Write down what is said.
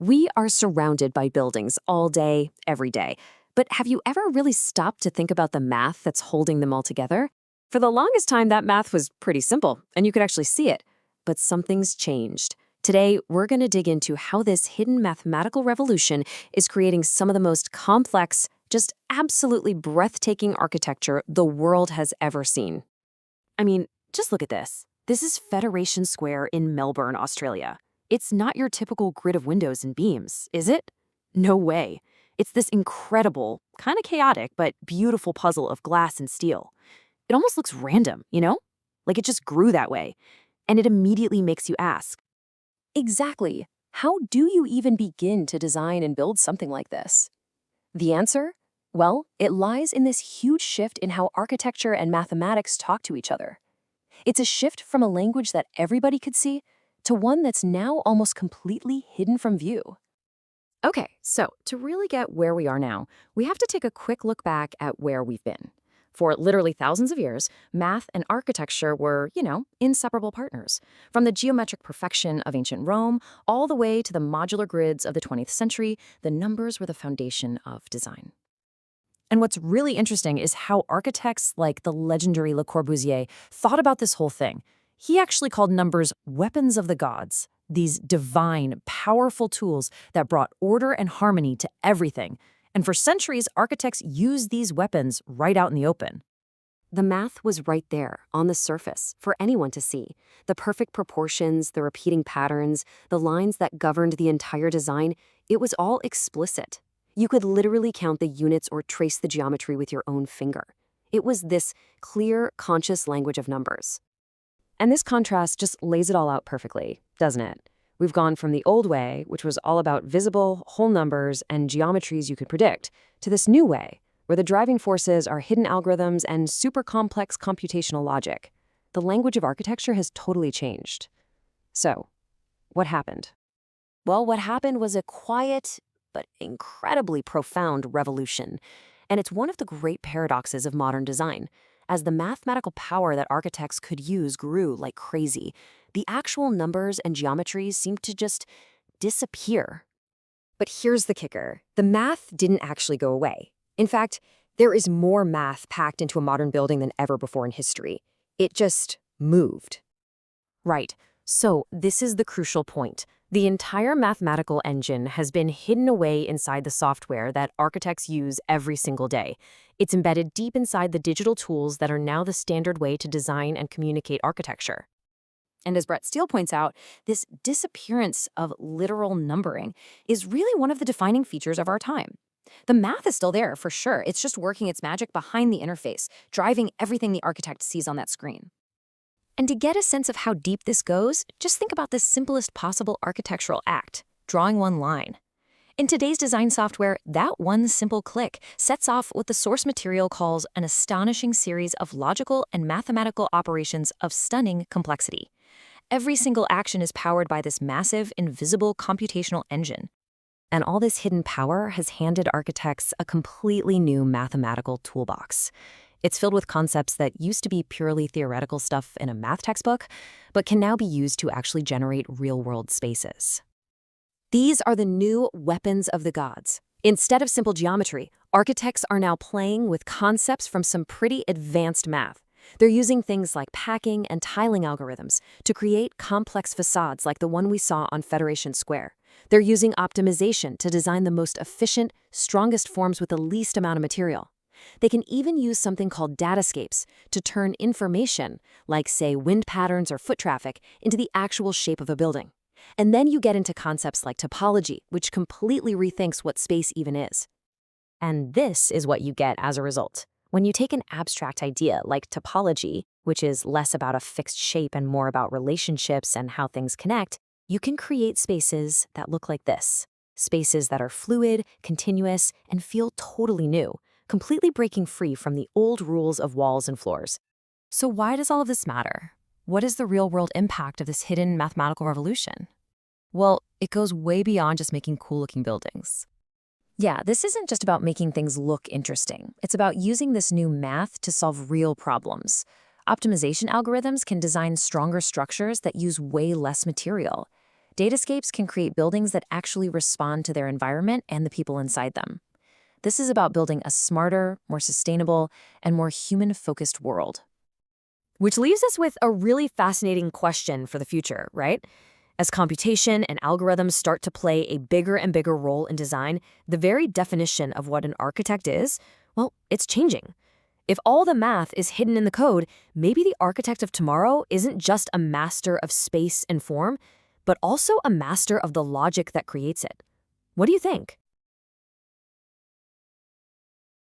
We are surrounded by buildings all day, every day. But have you ever really stopped to think about the math that's holding them all together? For the longest time, that math was pretty simple, and you could actually see it. But something's changed. Today, we're going to dig into how this hidden mathematical revolution is creating some of the most complex, just absolutely breathtaking architecture the world has ever seen. I mean, just look at this. This is Federation Square in Melbourne, Australia. It's not your typical grid of windows and beams, is it? No way. It's this incredible, kind of chaotic, but beautiful puzzle of glass and steel. It almost looks random, you know? Like it just grew that way. And it immediately makes you ask, exactly, how do you even begin to design and build something like this? The answer? Well, it lies in this huge shift in how architecture and mathematics talk to each other. It's a shift from a language that everybody could see to one that's now almost completely hidden from view. Okay, so to really get where we are now, we have to take a quick look back at where we've been. For literally thousands of years, math and architecture were, inseparable partners. From the geometric perfection of ancient Rome all the way to the modular grids of the 20th century, the numbers were the foundation of design. And what's really interesting is how architects like the legendary Le Corbusier thought about this whole thing. He actually called numbers weapons of the gods, these divine, powerful tools that brought order and harmony to everything. And for centuries, architects used these weapons right out in the open. The math was right there, on the surface, for anyone to see. The perfect proportions, the repeating patterns, the lines that governed the entire design, it was all explicit. You could literally count the units or trace the geometry with your own finger. It was this clear, conscious language of numbers. And this contrast just lays it all out perfectly, doesn't it? We've gone from the old way, which was all about visible, whole numbers and geometries you could predict, to this new way, where the driving forces are hidden algorithms and super complex computational logic. The language of architecture has totally changed. So, what happened? Well, what happened was a quiet, but incredibly profound revolution. And it's one of the great paradoxes of modern design. As the mathematical power that architects could use grew like crazy, the actual numbers and geometries seemed to just disappear. But here's the kicker. The math didn't actually go away. In fact, there is more math packed into a modern building than ever before in history. It just moved. Right. So this is the crucial point. The entire mathematical engine has been hidden away inside the software that architects use every single day. It's embedded deep inside the digital tools that are now the standard way to design and communicate architecture. And as Brett Steele points out, this disappearance of literal numbering is really one of the defining features of our time. The math is still there, for sure. It's just working its magic behind the interface, driving everything the architect sees on that screen. And to get a sense of how deep this goes, just think about the simplest possible architectural act, drawing one line. In today's design software, that one simple click sets off what the source material calls an astonishing series of logical and mathematical operations of stunning complexity. Every single action is powered by this massive, invisible computational engine. And all this hidden power has handed architects a completely new mathematical toolbox. It's filled with concepts that used to be purely theoretical stuff in a math textbook, but can now be used to actually generate real-world spaces. These are the new weapons of the gods. Instead of simple geometry, architects are now playing with concepts from some pretty advanced math. They're using things like packing and tiling algorithms to create complex facades like the one we saw on Federation Square. They're using optimization to design the most efficient, strongest forms with the least amount of material. They can even use something called datascapes to turn information, like, say, wind patterns or foot traffic, into the actual shape of a building. And then you get into concepts like topology, which completely rethinks what space even is. And this is what you get as a result. When you take an abstract idea like topology, which is less about a fixed shape and more about relationships and how things connect, you can create spaces that look like this. Spaces that are fluid, continuous, and feel totally new, completely breaking free from the old rules of walls and floors. So why does all of this matter? What is the real-world impact of this hidden mathematical revolution? Well, it goes way beyond just making cool-looking buildings. Yeah, this isn't just about making things look interesting. It's about using this new math to solve real problems. Optimization algorithms can design stronger structures that use way less material. Datascapes can create buildings that actually respond to their environment and the people inside them. This is about building a smarter, more sustainable, and more human-focused world. Which leaves us with a really fascinating question for the future, right? As computation and algorithms start to play a bigger and bigger role in design, the very definition of what an architect is, well, it's changing. If all the math is hidden in the code, maybe the architect of tomorrow isn't just a master of space and form, but also a master of the logic that creates it. What do you think?